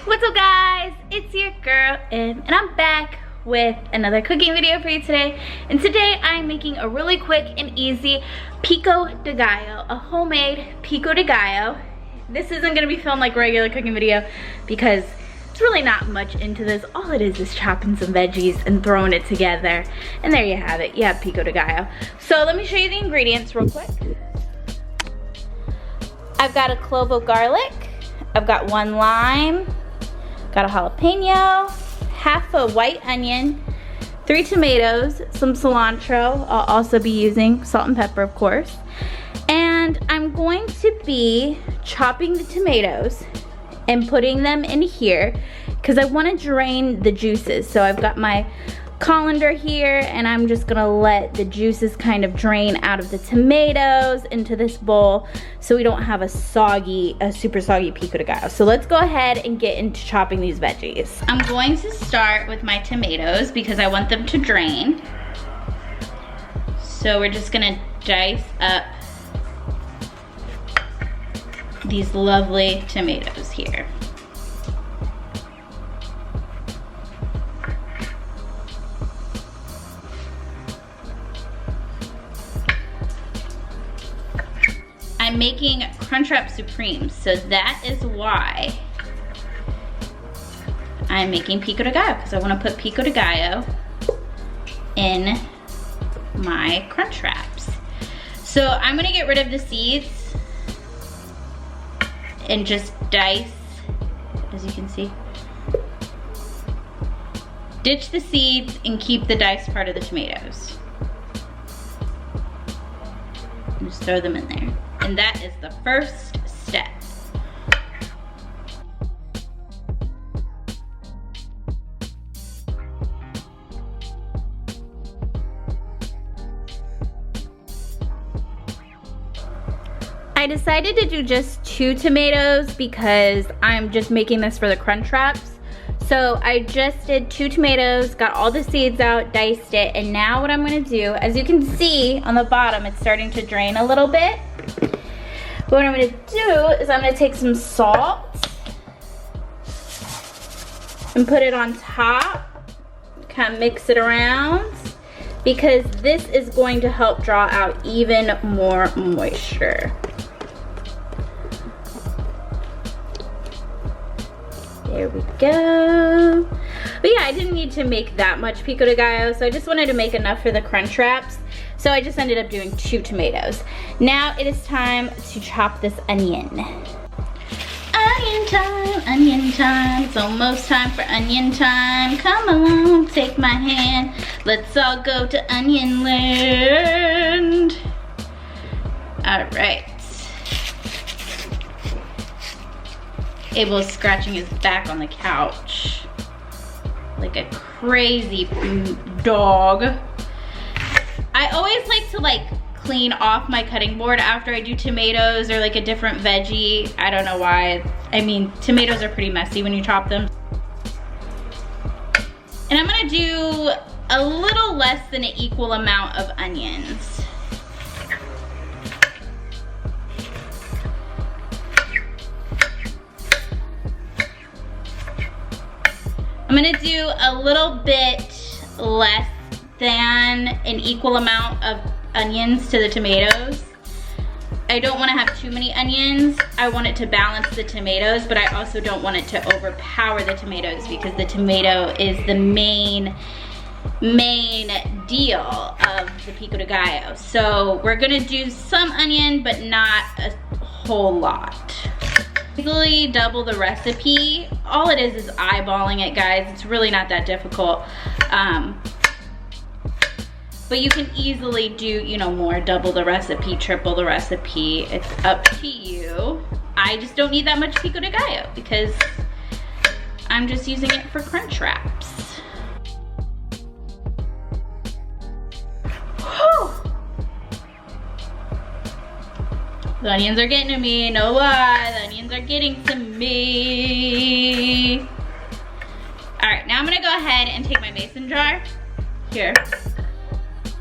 What's up guys? It's your girl Em, and I'm back with another cooking video for you today. And today I'm making a really quick and easy Pico De Gallo, a homemade Pico De Gallo. This isn't gonna be filmed like a regular cooking video because it's really not much into this. All it is chopping some veggies and throwing it together. And there you have it, you have Pico De Gallo. So let me show you the ingredients real quick. I've got a clove of garlic, I've got 1 lime, got a jalapeno, half a white onion, 3 tomatoes, some cilantro. I'll also be using salt and pepper, of course. And I'm going to be chopping the tomatoes and putting them in here because I want to drain the juices. So I've got my colander here and I'm just gonna let the juices kind of drain out of the tomatoes into this bowl so we don't have a super soggy Pico De Gallo. So let's go ahead and get into chopping these veggies. I'm going to start with my tomatoes because I want them to drain. So we're just gonna dice up these lovely tomatoes here. I'm making crunchwrap supreme, so that is why I'm making Pico De Gallo, because I want to put Pico De Gallo in my crunchwraps. So I'm gonna get rid of the seeds and just dice, as you can see. Ditch the seeds and keep the diced part of the tomatoes. And just throw them in there. And that is the first step. I decided to do just 2 tomatoes because I'm just making this for the crunchwraps. So I just did 2 tomatoes, got all the seeds out, diced it, and now what I'm gonna do, as you can see on the bottom, it's starting to drain a little bit. But what I'm gonna do is I'm gonna take some salt and put it on top, kind of mix it around, because this is going to help draw out even more moisture. There we go. But yeah, I didn't need to make that much Pico De Gallo, so I just wanted to make enough for the crunchwraps. So I just ended up doing 2 tomatoes. Now it is time to chop this onion. Onion time, onion time. It's almost time for onion time. Come along, take my hand. Let's all go to Onion Land. All right. Abel is scratching his back on the couch like a crazy dog. I always like to clean off my cutting board after I do tomatoes or like a different veggie. I don't know why. I mean, tomatoes are pretty messy when you chop them. And I'm gonna do a little less than an equal amount of onions. I'm gonna do a little bit less than an equal amount of onions to the tomatoes. I don't want to have too many onions. I want it to balance the tomatoes, but I also don't want it to overpower the tomatoes because the tomato is the main deal of the Pico De Gallo. So we're gonna do some onion, but not a whole lot. Easily double the recipe. All it is eyeballing it, guys. It's really not that difficult. But you can easily do, you know, more, double the recipe, triple the recipe. It's up to you. I just don't need that much Pico De Gallo because I'm just using it for crunchwraps. The onions are getting to me, no lie. The onions are getting to me. All right, now I'm gonna go ahead and take my mason jar here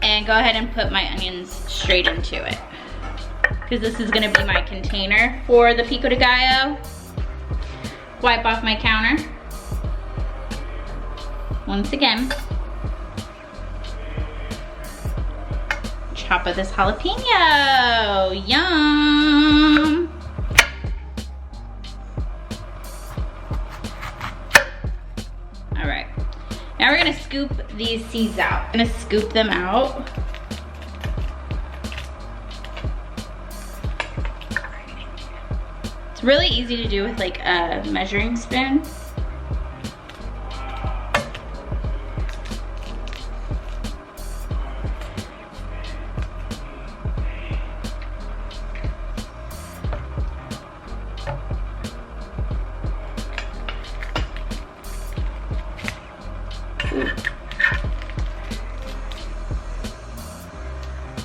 and go ahead and put my onions straight into it. because this is gonna be my container for the Pico De Gallo. wipe off my counter. Once again. Chop of this jalapeno. Yum. All right. Now we're gonna scoop these seeds out. I'm gonna scoop them out. It's really easy to do with like a measuring spoon.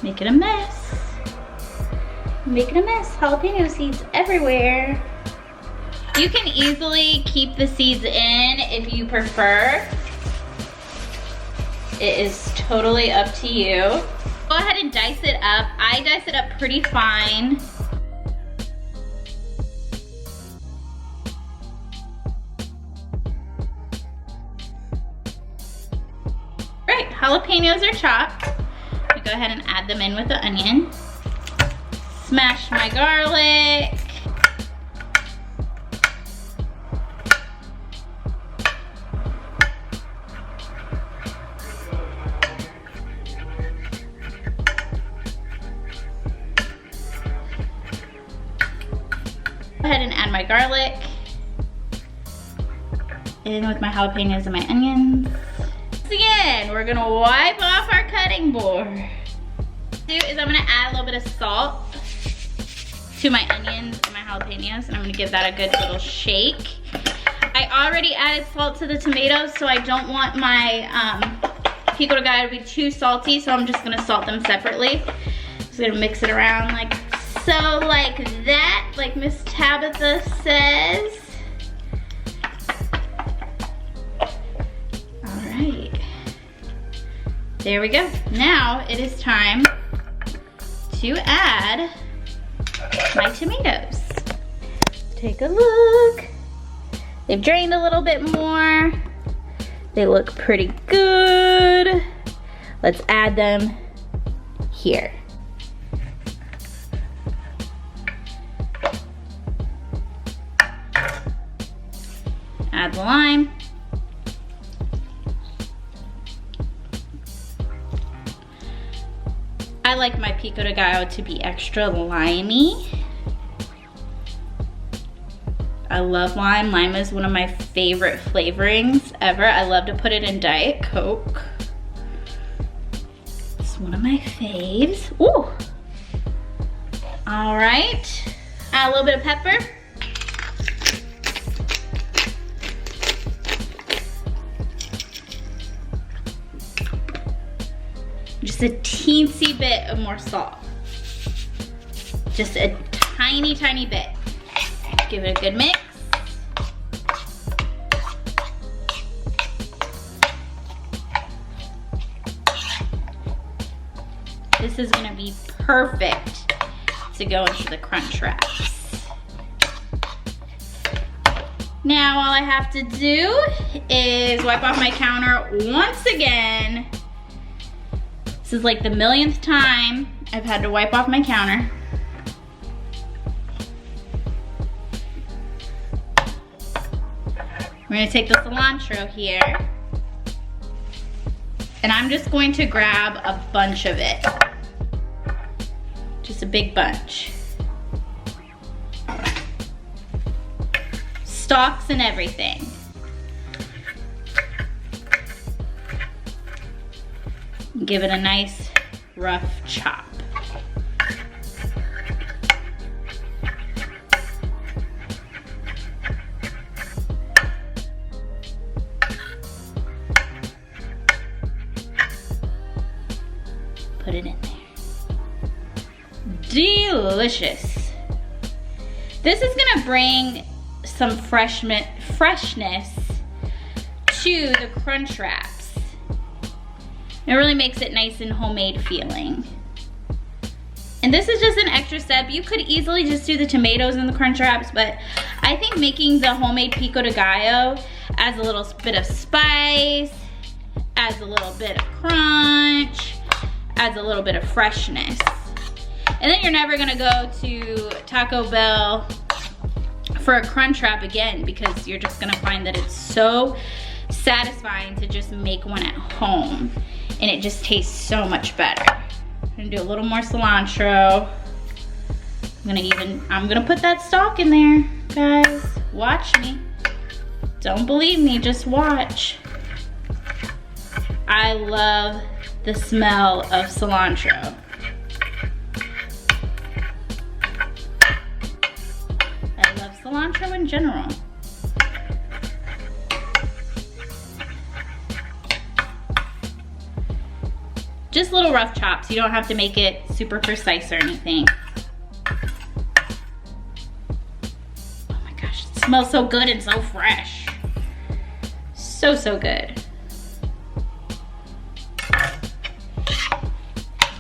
Making a mess. Making a mess. Jalapeno seeds everywhere. You can easily keep the seeds in if you prefer. It is totally up to you. Go ahead and dice it up. I dice it up pretty fine. Right, jalapenos are chopped. Go ahead and add them in with the onion. Smash my garlic. Go ahead and add my garlic. In with my jalapenos and my onions. Again, we're gonna wipe off our cutting board. Is I'm gonna add a little bit of salt to my onions and my jalapenos, and I'm gonna give that a good little shake. I already added salt to the tomatoes, so I don't want my Pico De Gallo to be too salty, so I'm just gonna salt them separately. Just gonna mix it around like so, like that, like Miss Tabitha says. All right. There we go. Now it is time to add my tomatoes. Take a look. They've drained a little bit more. They look pretty good. Let's add them here. Add the lime. I like my Pico De Gallo to be extra limey. I love lime. Lime is one of my favorite flavorings ever. I love to put it in Diet Coke. It's one of my faves. Ooh. All right. Add a little bit of pepper. Just a teensy bit of more salt. Just a tiny, tiny bit. Give it a good mix. This is gonna be perfect to go into the crunch wraps. Now all I have to do is wipe off my counter once again. This is like the millionth time I've had to wipe off my counter. We're gonna take the cilantro here, and I'm just going to grab a bunch of it. Just a big bunch. Stalks and everything. Give it a nice rough chop. Put it in there. Delicious. This is gonna bring some freshness to the crunch wraps. It really makes it nice and homemade feeling. And this is just an extra step. You could easily just do the tomatoes and the crunch wraps, but I think making the homemade Pico De Gallo adds a little bit of spice, adds a little bit of crunch, adds a little bit of freshness. And then you're never gonna go to Taco Bell for a Crunchwrap again, because you're just gonna find that it's so satisfying to just make one at home. And it just tastes so much better. I'm gonna do a little more cilantro. I'm gonna put that stalk in there, guys. Watch me. Don't believe me, just watch. I love the smell of cilantro. I love cilantro in general. Just little rough chops. You don't have to make it super precise or anything. Oh my gosh, it smells so good and so fresh. So, so good.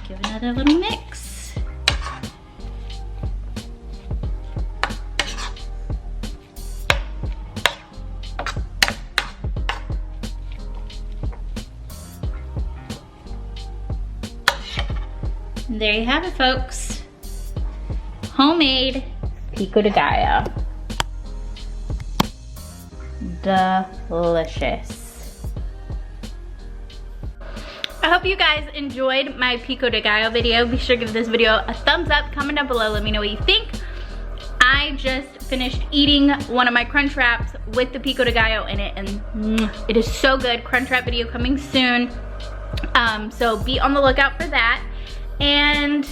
Give another little mix. And there you have it, folks. Homemade Pico De Gallo. Delicious. I hope you guys enjoyed my Pico De Gallo video. Be sure to give this video a thumbs up. Comment down below, let me know what you think. I just finished eating one of my Crunchwraps with the Pico De Gallo in it, and it is so good. Crunchwrap video coming soon. So be on the lookout for that. And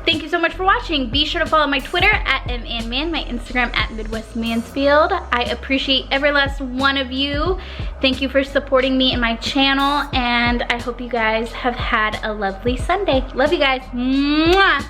thank you so much for watching. Be sure to follow my Twitter at @MAnman, my Instagram at Midwest Mansfield. I appreciate every last one of you. Thank you for supporting me and my channel, and I hope you guys have had a lovely Sunday. Love you guys. Mwah!